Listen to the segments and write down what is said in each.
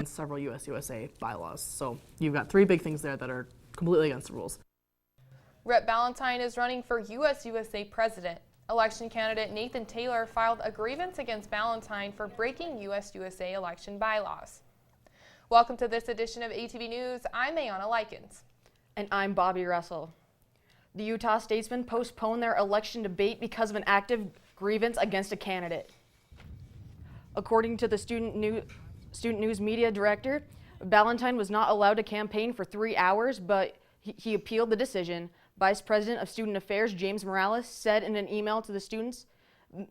against several USUSA bylaws. So you've got three big things there that are completely against the rules. Rep. Ballantyne is running for USUSA president. Election candidate Nathan Taylor filed a grievance against Ballantyne for breaking USUSA election bylaws. Welcome to this edition of ATV News. I'm Ayana Likens. And I'm Bobby Russell. The Utah statesmen postponed their election debate because of an active grievance against a candidate. According to the Student News Media Director, Ballantyne was not allowed to campaign for 3 hours, but he appealed the decision. Vice President of Student Affairs James Morales said in an email to the students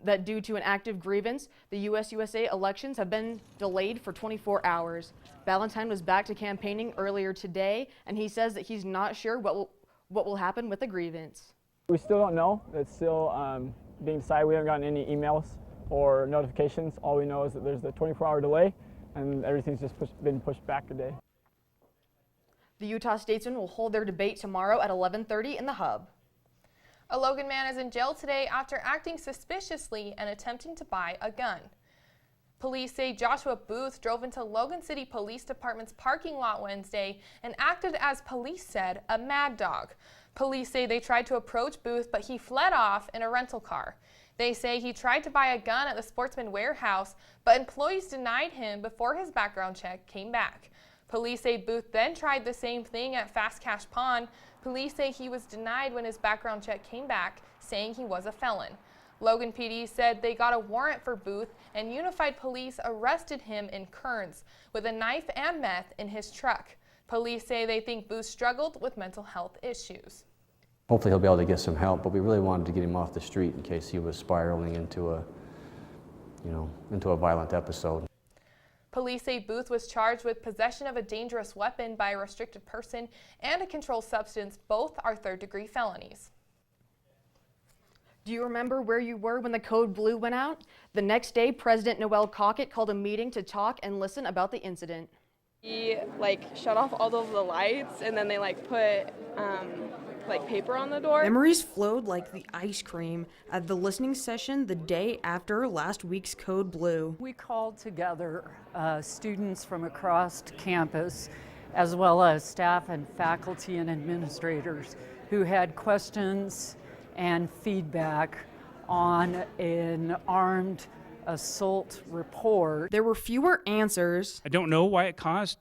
that due to an active grievance, the USUSA elections have been delayed for 24 hours. Ballantyne was back to campaigning earlier today, and he says that he's not sure what will happen with the grievance. We still don't know. It's still being decided. We haven't gotten any emails or notifications. All we know is that there's the 24-hour delay, and everything's just been pushed back a day. The Utah statesmen will hold their debate tomorrow at 11:30 in the Hub. A Logan man is in jail today after acting suspiciously and attempting to buy a gun. Police say Joshua Booth drove into Logan City Police Department's parking lot Wednesday and acted as police said, a mad dog. Police say they tried to approach Booth, but he fled off in a rental car. They say he tried to buy a gun at the Sportsman Warehouse, but employees denied him before his background check came back. Police say Booth then tried the same thing at Fast Cash Pawn. Police say he was denied when his background check came back, saying he was a felon. Logan PD said they got a warrant for Booth, and Unified Police arrested him in Kearns with a knife and meth in his truck. Police say they think Booth struggled with mental health issues. Hopefully he'll be able to get some help, but we really wanted to get him off the street in case he was spiraling into a violent episode. Police say Booth was charged with possession of a dangerous weapon by a restricted person and a controlled substance. Both are third-degree felonies. Do you remember where you were when the code blue went out? The next day, President Noel Cockett called a meeting to talk and listen about the incident. He shut off all of the lights, and then they put paper on the door. Memories flowed like the ice cream at the listening session the day after last week's code blue. We called together students from across campus, as well as staff and faculty and administrators who had questions and feedback on an armed assault report. There were fewer answers. I don't know what caused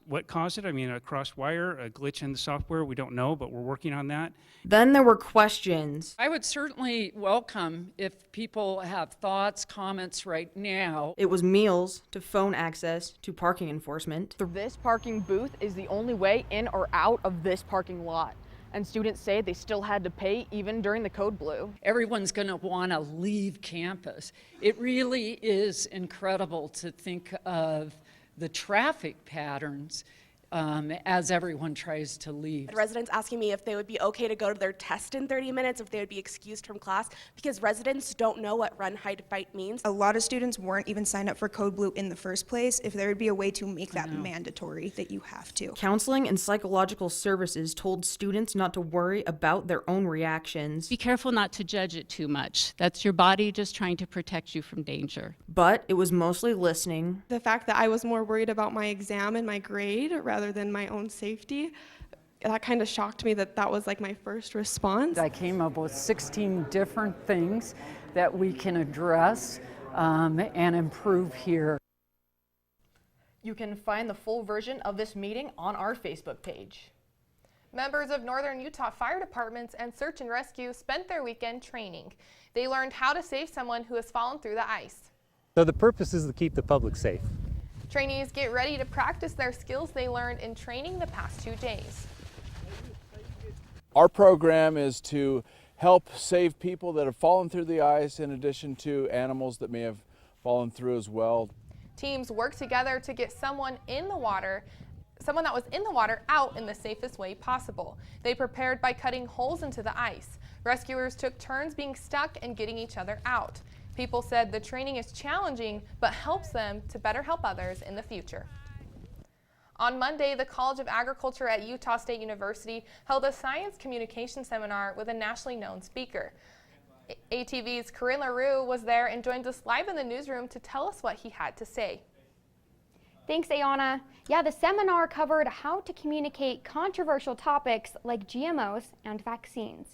it. I mean, a crossed wire, a glitch in the software, we don't know, but we're working on that. Then there were questions. I would certainly welcome if people have thoughts, comments right now. It was meals to phone access to parking enforcement. This parking booth is the only way in or out of this parking lot. And students say they still had to pay even during the code blue. Everyone's going to want to leave campus. It really is incredible to think of the traffic patterns as everyone tries to leave. Residents asking me if they would be okay to go to their test in 30 minutes, if they would be excused from class, because residents don't know what run, hide, fight means. A lot of students weren't even signed up for Code Blue in the first place. If there would be a way to make that mandatory, that you have to. Counseling and psychological services told students not to worry about their own reactions. Be careful not to judge it too much. That's your body just trying to protect you from danger. But it was mostly listening. The fact that I was more worried about my exam and my grade rather than my own safety, that kind of shocked me that was my first response. I came up with 16 different things that we can address and improve here. You can find the full version of this meeting on our Facebook page. Members of Northern Utah Fire Departments and Search and Rescue spent their weekend training. They learned how to save someone who has fallen through the ice. So the purpose is to keep the public safe. Trainees get ready to practice their skills they learned in training the past 2 days. Our program is to help save people that have fallen through the ice, in addition to animals that may have fallen through as well. Teams work together to get someone that was in the water out in the safest way possible. They prepared by cutting holes into the ice. Rescuers took turns being stuck and getting each other out. People said the training is challenging, but helps them to better help others in the future. On Monday, the College of Agriculture at Utah State University held a science communication seminar with a nationally known speaker. ATV's Corinne LaRue was there and joins us live in the newsroom to tell us what he had to say. Thanks, Ayana. Yeah, the seminar covered how to communicate controversial topics like GMOs and vaccines.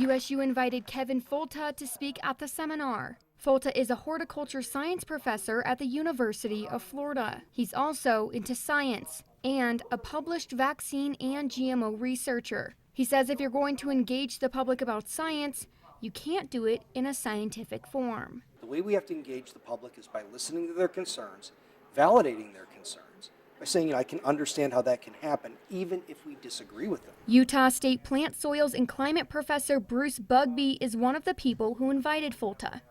USU invited Kevin Folta to speak at the seminar. Folta is a horticulture science professor at the University of Florida. He's also into science and a published vaccine and GMO researcher. He says if you're going to engage the public about science, you can't do it in a scientific form. The way we have to engage the public is by listening to their concerns, validating their concerns, by saying, I can understand how that can happen, even if we disagree with them. Utah State Plant Soils and Climate Professor Bruce Bugbee is one of the people who invited Folta.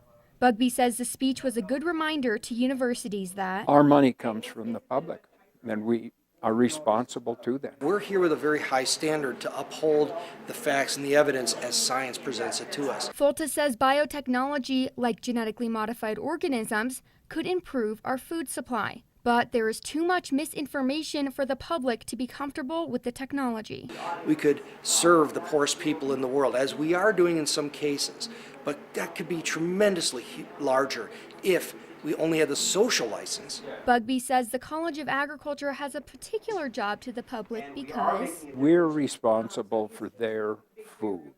Bugbee says the speech was a good reminder to universities that our money comes from the public, and we are responsible to them. We're here with a very high standard to uphold the facts and the evidence as science presents it to us. Folta says biotechnology, like genetically modified organisms, could improve our food supply. But there is too much misinformation for the public to be comfortable with the technology. We could serve the poorest people in the world, as we are doing in some cases, but that could be tremendously larger if we only had the social license. Bugbee says the College of Agriculture has a particular job to the public because we're responsible for their food.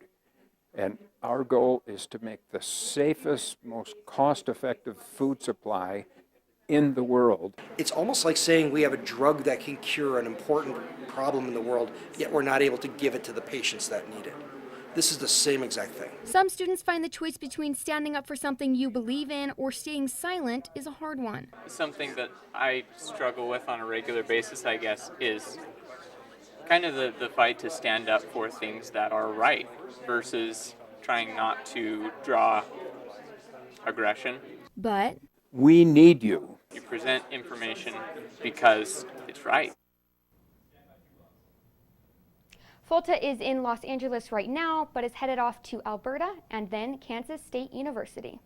And our goal is to make the safest, most cost-effective food supply in the world. It's almost like saying we have a drug that can cure an important problem in the world, yet we're not able to give it to the patients that need it. This is the same exact thing. some students find the choice between standing up for something you believe in or staying silent is a hard one. Something that I struggle with on a regular basis, I guess, is kind of the fight to stand up for things that are right versus trying not to draw aggression. But we need you. You present information because it's right. Folta is in Los Angeles right now, but is headed off to Alberta and then Kansas State University.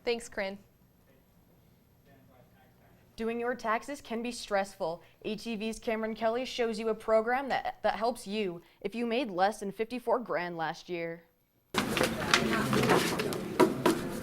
Thanks, Corinne. Doing your taxes can be stressful. ATV's Cameron Kelly shows you a program that helps you if you made less than 54 grand last year.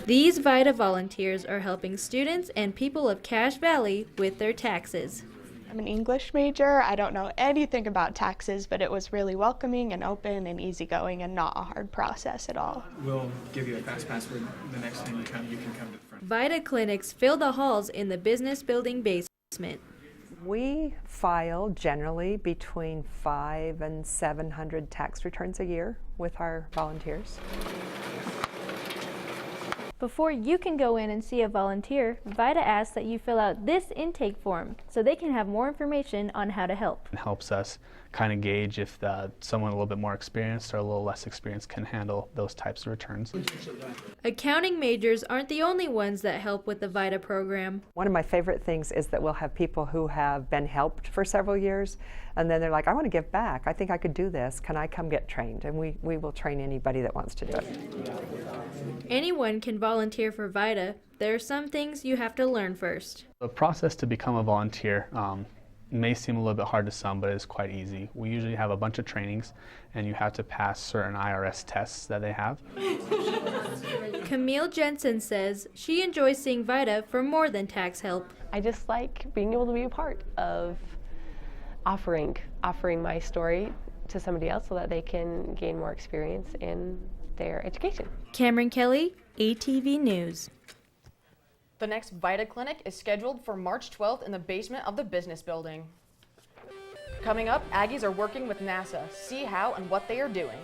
These VITA volunteers are helping students and people of Cache Valley with their taxes. I'm an English major. I don't know anything about taxes, but it was really welcoming and open and easygoing and not a hard process at all. We'll give you a fast password the next time you come to the front. VITA clinics fill the halls in the business building basement. We file generally between 500 and 700 tax returns a year with our volunteers. Before you can go in and see a volunteer, VITA asks that you fill out this intake form so they can have more information on how to help. It helps us kind of gauge if someone a little bit more experienced or a little less experienced can handle those types of returns. Accounting majors aren't the only ones that help with the VITA program. One of my favorite things is that we'll have people who have been helped for several years, and then they're like, I want to give back. I think I could do this. Can I come get trained? And we will train anybody that wants to do it. Anyone can volunteer for VITA. There are some things you have to learn first. The process to become a volunteer may seem a little bit hard to some, but it's quite easy. We usually have a bunch of trainings, and you have to pass certain IRS tests that they have. Camille Jensen says she enjoys seeing VITA for more than tax help. I just like being able to be a part of offering my story to somebody else so that they can gain more experience in their education. Cameron Kelly, ATV News. The next VITA clinic is scheduled for March 12th in the basement of the business building. Coming up, Aggies are working with NASA. See how and what they are doing.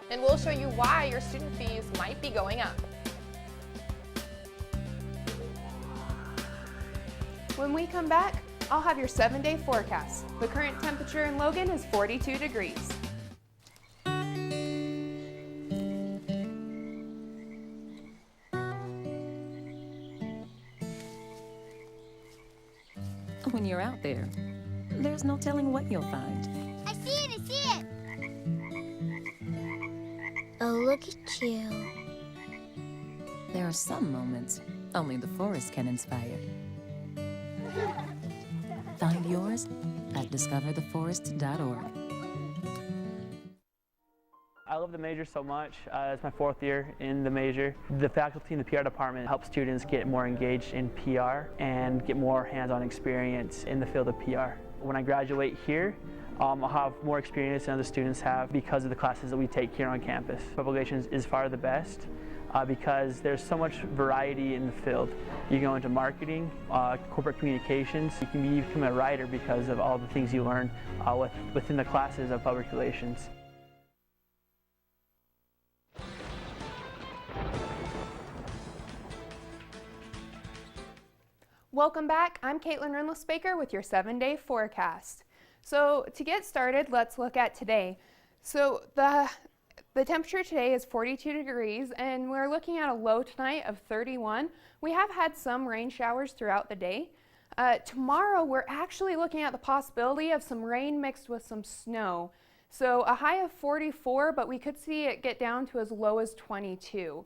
And we'll show you why your student fees might be going up. When we come back, I'll have your 7-day forecast. The current temperature in Logan is 42 degrees. When you're out there, there's no telling what you'll find. I see it! Oh, look at you. There are some moments only the forest can inspire. Find yours at discovertheforest.org. I love the major so much. It's my 4th year in the major. The faculty in the PR department help students get more engaged in PR and get more hands-on experience in the field of PR. When I graduate here, I'll have more experience than other students have because of the classes that we take here on campus. Public relations is far the best because there's so much variety in the field. You go into marketing, corporate communications, you can become a writer because of all the things you learn within the classes of public relations. Welcome back. I'm Caitlin Rindlis-Baker with your 7-day forecast. So to get started, let's look at today. So the temperature today is 42 degrees and we're looking at a low tonight of 31. We have had some rain showers throughout the day. Tomorrow we're actually looking at the possibility of some rain mixed with some snow. So a high of 44, but we could see it get down to as low as 22.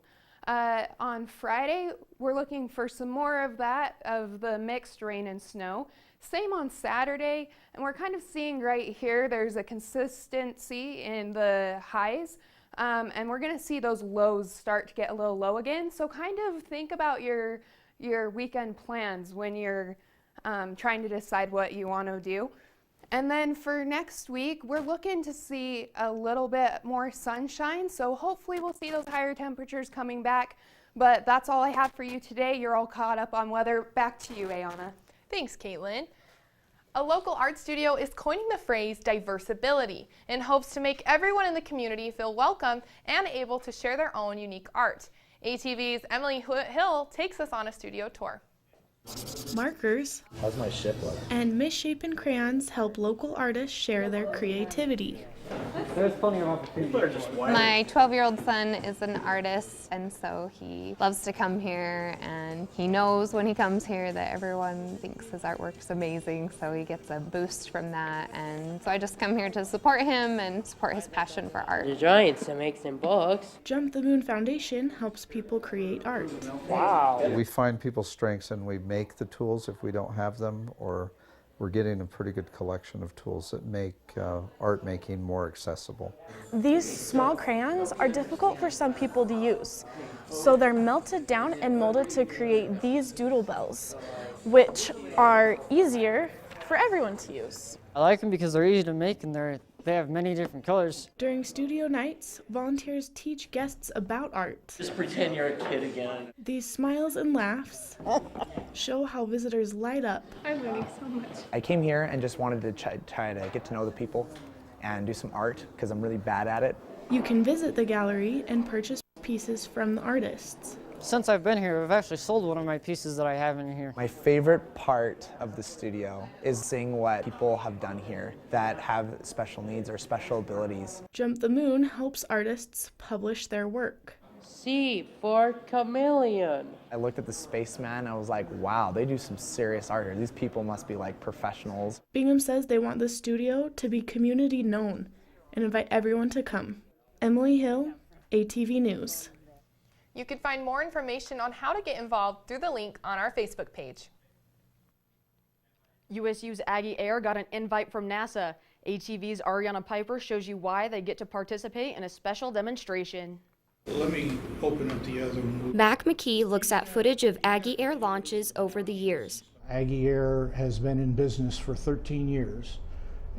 On Friday, we're looking for some more of that, of the mixed rain and snow. Same on Saturday, and we're kind of seeing right here, there's a consistency in the highs, and we're gonna see those lows start to get a little low again. So kind of think about your weekend plans when you're trying to decide what you wanna do. And then for next week, we're looking to see a little bit more sunshine, so hopefully we'll see those higher temperatures coming back. But that's all I have for you today. You're all caught up on weather. Back to you, Ayana. Thanks, Caitlin. A local art studio is coining the phrase diversability in hopes to make everyone in the community feel welcome and able to share their own unique art. ATV's Emily Hill takes us on a studio tour. Markers How's my ship look? and misshapen crayons help local artists share their creativity. There's plenty of opportunities. My 12-year-old son is an artist, and so he loves to come here, and he knows when he comes here that everyone thinks his artwork's amazing, so he gets a boost from that. And so I just come here to support him and support his passion for art. The drawings to make some books. Jump the Moon Foundation helps people create art. Wow. We find people's strengths and we make the tools if we don't have them, or we're getting a pretty good collection of tools that make art making more accessible. These small crayons are difficult for some people to use, so they're melted down and molded to create these doodle bells, which are easier for everyone to use. I like them because they're easy to make and they have many different colors. During studio nights, volunteers teach guests about art. Just pretend you're a kid again. These smiles and laughs show how visitors light up. I'm learning so much. I came here and just wanted to try to get to know the people and do some art because I'm really bad at it. You can visit the gallery and purchase pieces from the artists. Since I've been here, I've actually sold one of my pieces that I have in here. My favorite part of the studio is seeing what people have done here that have special needs or special abilities. Jump the Moon helps artists publish their work. C for chameleon. I looked at the spaceman, I was like, wow, they do some serious art here. These people must be like professionals. Bingham says they want the studio to be community known and invite everyone to come. Emily Hill, ATV News. You can find more information on how to get involved through the link on our Facebook page. USU's Aggie Air got an invite from NASA. ATV's Ariana Piper shows you why they get to participate in a special demonstration. Let me open up the other one. Mac McKee looks at footage of Aggie Air launches over the years. Aggie Air has been in business for 13 years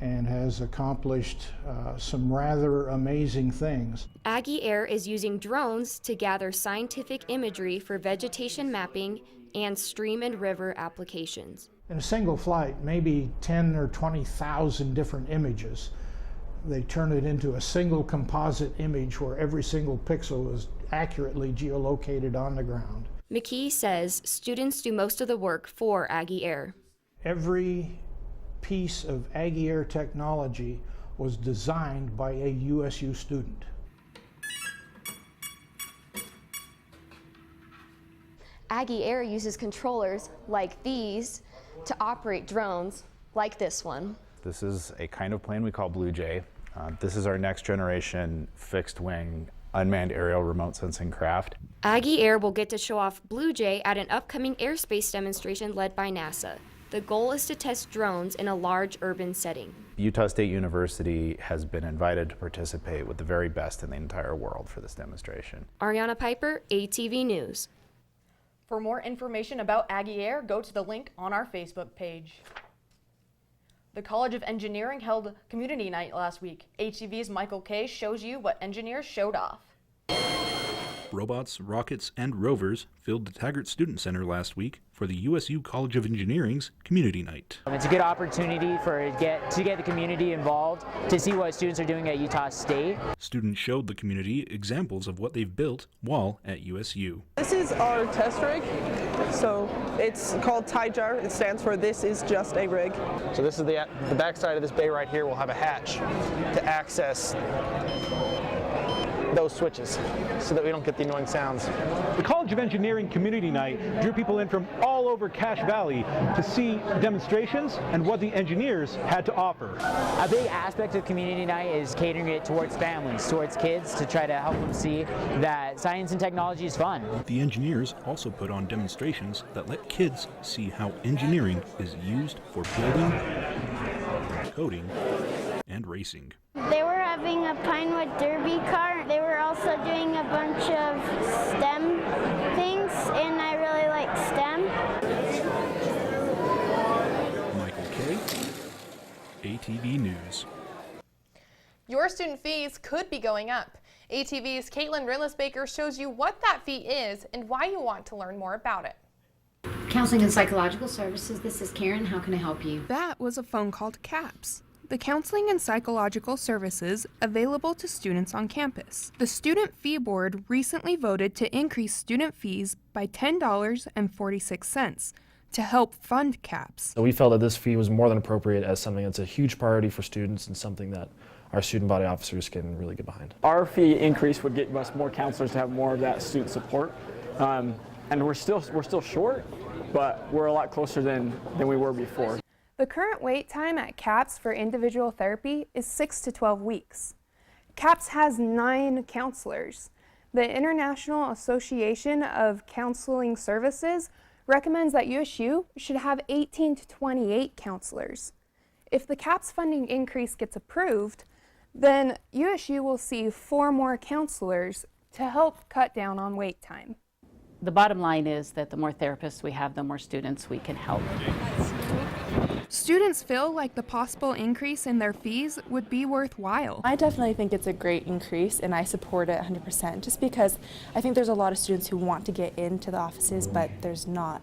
and has accomplished some rather amazing things. Aggie Air is using drones to gather scientific imagery for vegetation mapping and stream and river applications. In a single flight, maybe 10 or 20,000 different images. They turn it into a single composite image where every single pixel is accurately geolocated on the ground. McKee says students do most of the work for Aggie Air. Every piece of Aggie Air technology was designed by a USU student. Aggie Air uses controllers like these to operate drones like this one. This is a kind of plane we call Blue Jay. This is our next generation fixed wing unmanned aerial remote sensing craft. Aggie Air will get to show off Blue Jay at an upcoming airspace demonstration led by NASA. The goal is to test drones in a large urban setting. Utah State University has been invited to participate with the very best in the entire world for this demonstration. Ariana Piper, ATV News. For more information about Aggie Air, go to the link on our Facebook page. The College of Engineering held community night last week. HEV's Michael Kay shows you what engineers showed off. Robots, rockets, and rovers filled the Taggart Student Center last week for the USU College of Engineering's Community Night. It's a good opportunity to get the community involved, to see what students are doing at Utah State. Students showed the community examples of what they've built while at USU. This is our test rig, so it's called tie jar. It stands for This Is Just a Rig. So this is the back side of this bay right here will have a hatch to access those switches so that we don't get the annoying sounds. The College of Engineering Community Night drew people in from all over Cache Valley to see demonstrations and what the engineers had to offer. A big aspect of Community Night is catering it towards families, towards kids, to try to help them see that science and technology is fun. The engineers also put on demonstrations that let kids see how engineering is used for building, coding, and racing. They were having a Pinewood Derby car. They were also doing a bunch of STEM things, and I really like STEM. Michael Kay, ATV News. Your student fees could be going up. ATV's Caitlin Rillis-Baker shows you what that fee is and why you want to learn more about it. Counseling and Psychological Services, this is Karen. How can I help you? That was a phone call to CAPS, the Counseling and Psychological Services available to students on campus. The Student Fee Board recently voted to increase student fees by $10.46 to help fund CAPS. We felt that this fee was more than appropriate as something that's a huge priority for students and something that our student body officers can really get behind. Our fee increase would get us more counselors to have more of that student support. And we're still short, but we're a lot closer than we were before. The current wait time at CAPS for individual therapy is 6 to 12 weeks. CAPS has 9 counselors. The International Association of Counseling Services recommends that USU should have 18 to 28 counselors. If the CAPS funding increase gets approved, then USU will see 4 more counselors to help cut down on wait time. The bottom line is that the more therapists we have, the more students we can help. Students feel like the possible increase in their fees would be worthwhile. I definitely think it's a great increase, and I support it 100%, just because I think there's a lot of students who want to get into the offices, but there's not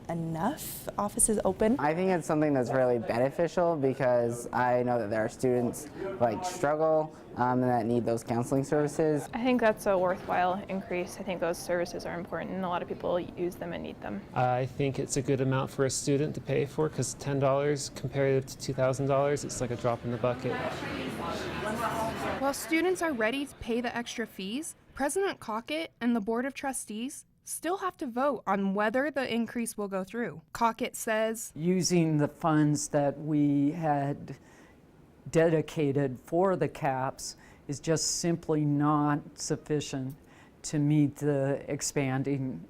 enough offices open. I think it's something that's really beneficial because I know that there are students like struggle and that need those counseling services. I think that's a worthwhile increase. I think those services are important and a lot of people use them and need them. I think it's a good amount for a student to pay for because $10 compared to $2,000, it's like a drop in the bucket. While students are ready to pay the extra fees, President Cockett and the Board of Trustees still have to vote on whether the increase will go through. Cockett says, using the funds that we had dedicated for the CAPS is just simply not sufficient to meet the expanding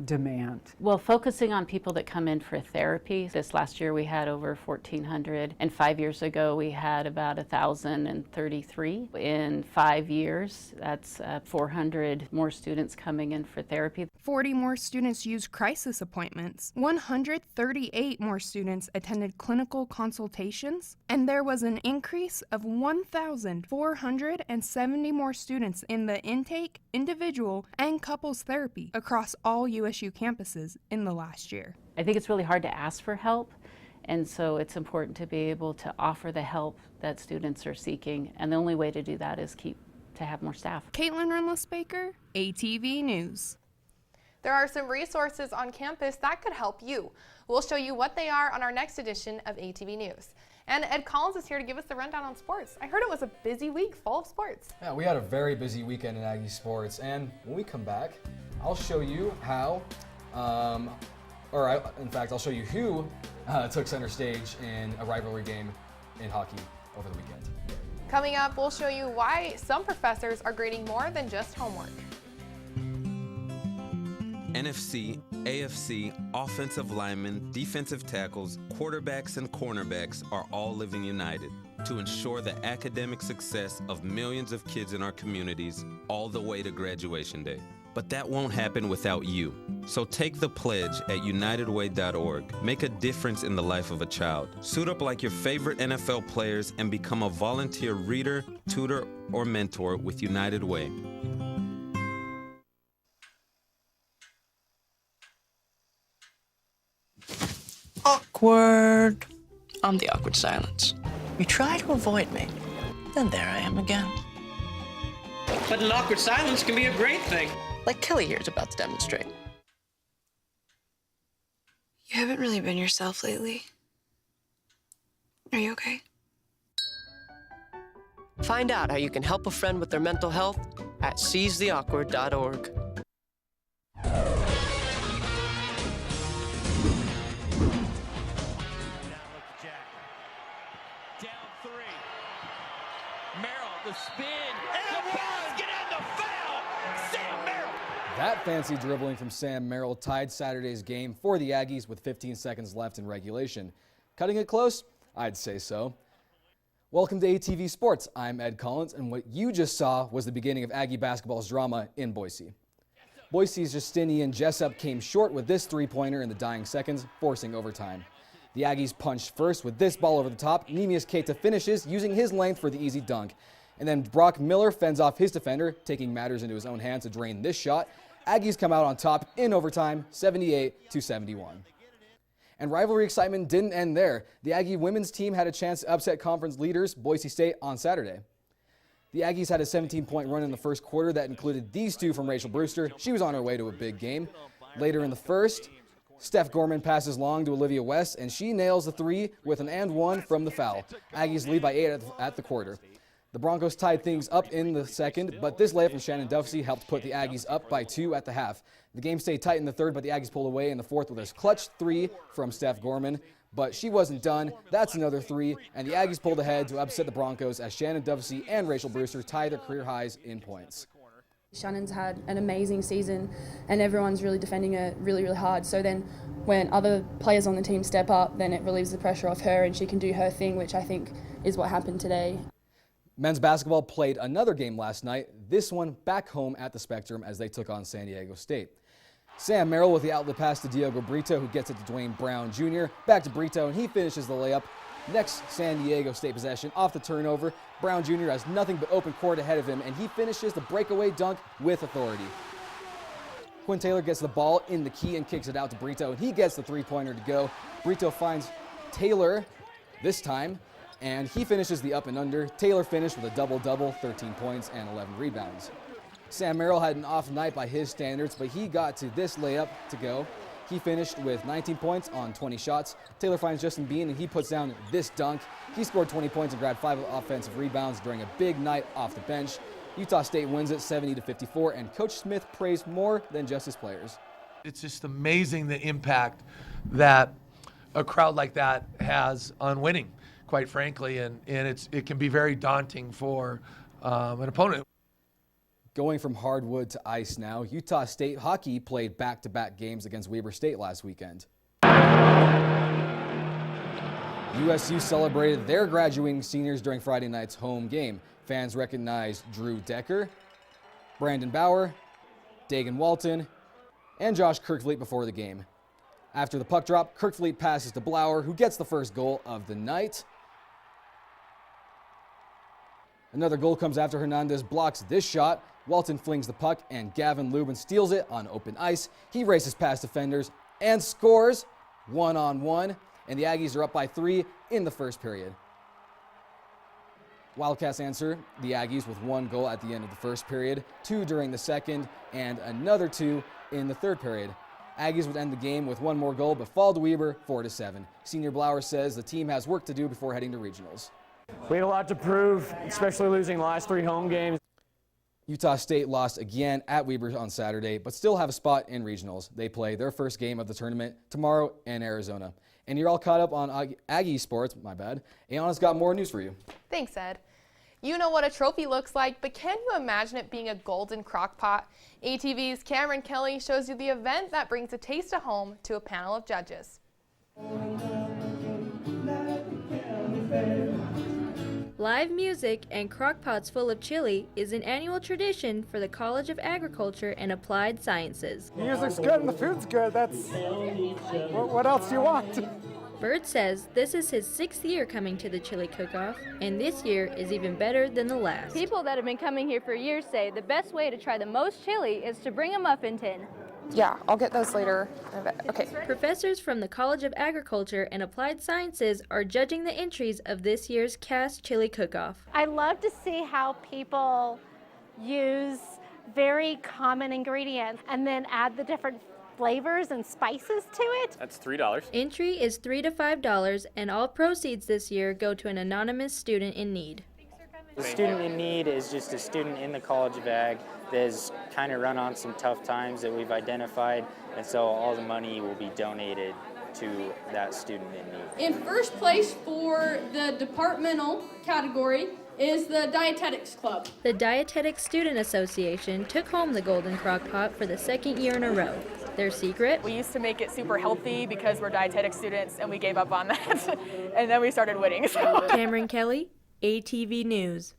demand. Well, focusing on people that come in for therapy, this last year we had over 1,400, and 5 years ago we had about 1,033. In 5 years, that's 400 more students coming in for therapy. 40 more students used crisis appointments, 138 more students attended clinical consultations, and there was an increase of 1,470 more students in the intake, individual, and couples therapy across all USU campuses in the last year. I think it's really hard to ask for help, and so it's important to be able to offer the help that students are seeking, and the only way to do that is to have more staff. Caitlin Renlis-Baker, ATV News. There are some resources on campus that could help you. We'll show you what they are on our next edition of ATV News. And Ed Collins is here to give us the rundown on sports. I heard it was a busy week full of sports. Yeah, we had a very busy weekend in Aggie Sports, and when we come back, I'll show you how, in fact, I'll show you who took center stage in a rivalry game in hockey over the weekend. Coming up, we'll show you why some professors are grading more than just homework. NFC, AFC, offensive linemen, defensive tackles, quarterbacks, and cornerbacks are all living united to ensure the academic success of millions of kids in our communities all the way to graduation day. But that won't happen without you. So take the pledge at unitedway.org. Make a difference in the life of a child. Suit up like your favorite NFL players and become a volunteer reader, tutor, or mentor with United Way. Awkward. I'm the awkward silence. You try to avoid me, then there I am again. But an awkward silence can be a great thing, like Kelly here is about to demonstrate. You haven't really been yourself lately. Are you okay? Find out how you can help a friend with their mental health at seizetheawkward.org. That fancy dribbling from Sam Merrill tied Saturday's game for the Aggies with 15 seconds left in regulation. Cutting it close? I'd say so. Welcome to ATV Sports. I'm Ed Collins, and what you just saw was the beginning of Aggie basketball's drama in Boise. Boise's Justinian Jessup came short with this three-pointer in the dying seconds, forcing overtime. The Aggies punched first with this ball over the top. Nemius Keita finishes using his length for the easy dunk. And then Brock Miller fends off his defender, taking matters into his own hands to drain this shot. Aggies come out on top in overtime, 78-71. And rivalry excitement didn't end there. The Aggie women's team had a chance to upset conference leaders Boise State on Saturday. The Aggies had a 17-point run in the first quarter that included these two from Rachel Brewster. She was on her way to a big game. Later in the first, Steph Gorman passes long to Olivia West, and she nails the three with an and one from the foul. Aggies lead by 8 at the quarter. The Broncos tied things up in the second, but this layup from Shannon Duffsey helped put the Aggies up by 2 at the half. The game stayed tight in the third, but the Aggies pulled away in the fourth with a clutch three from Steph Gorman. But she wasn't done. That's another three, and the Aggies pulled ahead to upset the Broncos as Shannon Duffsey and Rachel Brewster tie their career highs in points. Shannon's had an amazing season, and everyone's really defending her really, really hard. So then when other players on the team step up, then it relieves the pressure off her, and she can do her thing, which I think is what happened today. Men's basketball played another game last night, this one back home at the Spectrum as they took on San Diego State. Sam Merrill with the outlet pass to Diogo Brito, who gets it to Dwayne Brown Jr. Back to Brito, and he finishes the layup. Next San Diego State possession, off the turnover, Brown Jr. has nothing but open court ahead of him, and he finishes the breakaway dunk with authority. Quinn Taylor gets the ball in the key and kicks it out to Brito, and he gets the three-pointer to go. Brito finds Taylor this time, and he finishes the up and under. Taylor finished with a double-double, 13 points and 11 rebounds. Sam Merrill had an off night by his standards, but he got to this layup to go. He finished with 19 points on 20 shots. Taylor finds Justin Bean, and he puts down this dunk. He scored 20 points and grabbed 5 offensive rebounds during a big night off the bench. Utah State wins it 70-54, and Coach Smith praised more than just his players. It's just amazing the impact that a crowd like that has on winning, quite frankly, and it can be very daunting for an opponent. Going from hardwood to ice now, Utah State hockey played back-to-back games against Weber State last weekend. USU celebrated their graduating seniors during Friday night's home game. Fans recognized Drew Decker, Brandon Bauer, Dagan Walton, and Josh Kirkfleet before the game. After the puck drop, Kirkfleet passes to Blauer, who gets the first goal of the night. Another goal comes after Hernandez blocks this shot. Walton flings the puck, and Gavin Lubin steals it on open ice. He races past defenders and scores 1-on-1, and the Aggies are up by 3 in the first period. Wildcats answer the Aggies with 1 goal at the end of the first period, 2 during the second, and another 2 in the third period. Aggies would end the game with 1 more goal, but fall to Weber 4-7. Senior Blauer says the team has work to do before heading to regionals. We had a lot to prove, especially losing the last 3 home games. Utah State lost again at Weber on Saturday, but still have a spot in regionals. They play their first game of the tournament tomorrow in Arizona. And you're all caught up on Aggie Sports, my bad. Ayana's got more news for you. Thanks, Ed. You know what a trophy looks like, but can you imagine it being a golden crock pot? ATV's Cameron Kelly shows you the event that brings a taste of home to a panel of judges. Live music and crockpots full of chili is an annual tradition for the College of Agriculture and Applied Sciences. The music's good and the food's good. That's what else do you want? Bird says this is his 6th year coming to the chili cook-off, and this year is even better than the last. People that have been coming here for years say the best way to try the most chili is to bring a muffin tin. Yeah, I'll get those later. Okay. Professors from the College of Agriculture and Applied Sciences are judging the entries of this year's Cass Chili Cook-Off. I love to see how people use very common ingredients and then add the different flavors and spices to it. That's $3. Entry is $3 to $5, and all proceeds this year go to an anonymous student in need. The student in need is just a student in the College of Ag that has kind of run on some tough times that we've identified, and so all the money will be donated to that student in need. In first place for the departmental category is the Dietetics Club. The Dietetics Student Association took home the Golden Crock Pot for the 2nd year in a row. Their secret? We used to make it super healthy because we're dietetics students and we gave up on that. And then we started winning. So. Cameron Kelly, ATV News.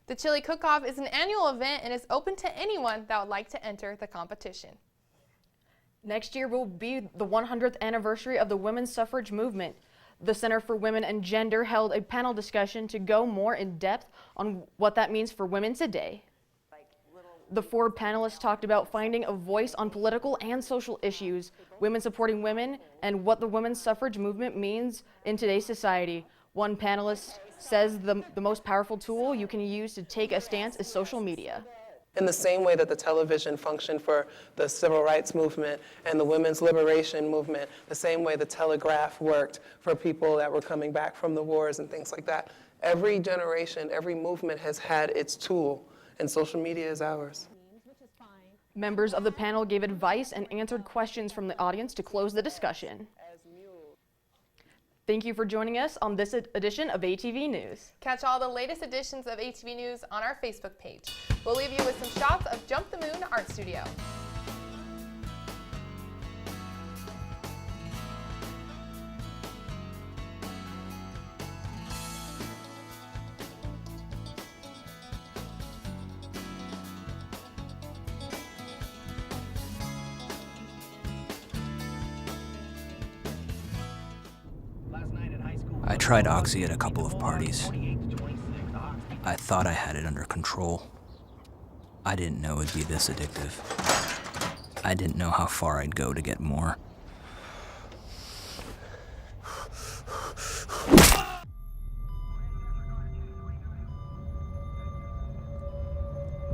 The Chili Cook-Off is an annual event and is open to anyone that would like to enter the competition. Next year will be the 100th anniversary of the women's suffrage movement. The Center for Women and Gender held a panel discussion to go more in depth on what that means for women today. The 4 panelists talked about finding a voice on political and social issues, women supporting women, and what the women's suffrage movement means in today's society. One panelist says the most powerful tool you can use to take a stance is social media. In the same way that the television functioned for the civil rights movement and the women's liberation movement, the same way the telegraph worked for people that were coming back from the wars and things like that. Every generation, every movement has had its tool, and social media is ours. Members of the panel gave advice and answered questions from the audience to close the discussion. Thank you for joining us on this edition of ATV News. Catch all the latest editions of ATV News on our Facebook page. We'll leave you with some shots of Jump the Moon Art Studio. I tried Oxy at a couple of parties. I thought I had it under control. I didn't know it'd be this addictive. I didn't know how far I'd go to get more.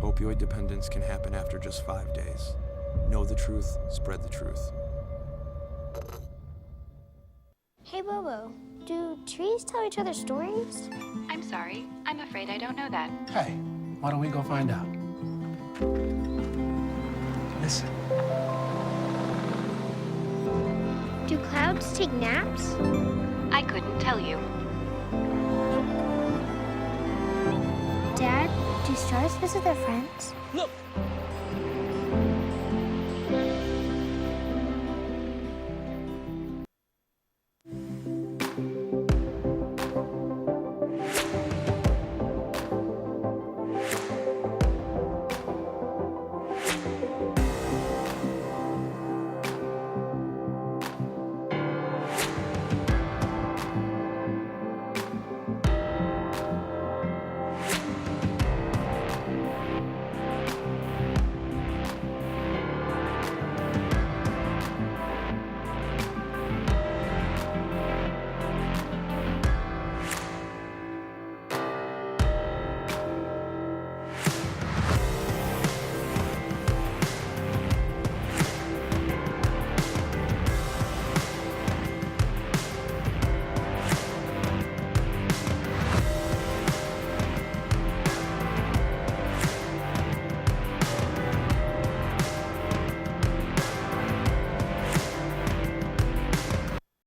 Opioid dependence can happen after just 5 days. Know the truth, spread the truth. Hey Bobo, do trees tell each other stories? I'm sorry, I'm afraid I don't know that. Hey, why don't we go find out? Listen. Do clouds take naps? I couldn't tell you. Dad, do stars visit their friends? Look,